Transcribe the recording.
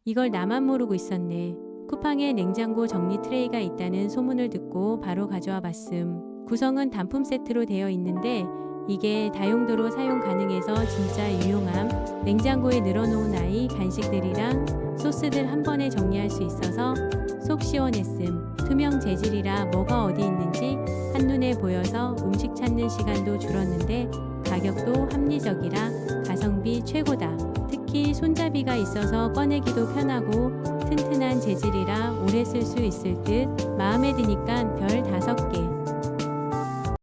이걸 나만 모르고 있었네. 쿠팡에 냉장고 정리 트레이가 있다는 소문을 듣고 바로 가져와 봤음. 구성은 단품 세트로 되어 있는데 이게 다용도로 사용 가능해서 진짜 유용함. 냉장고에 늘어놓은 아이 간식들이랑 소스들 한 번에 정리할 수 있어서 속 시원했음. 투명 재질이라 뭐가 어디 있는지 한눈에 보여서 음식 찾는 시간도 줄었는데 가격도 합리적이라 가성비 최고다. 특히 손잡이가 있어서 꺼내기도 편하고 튼튼한 재질이라 오래 쓸 수 있을 듯. 마음에 드니까 별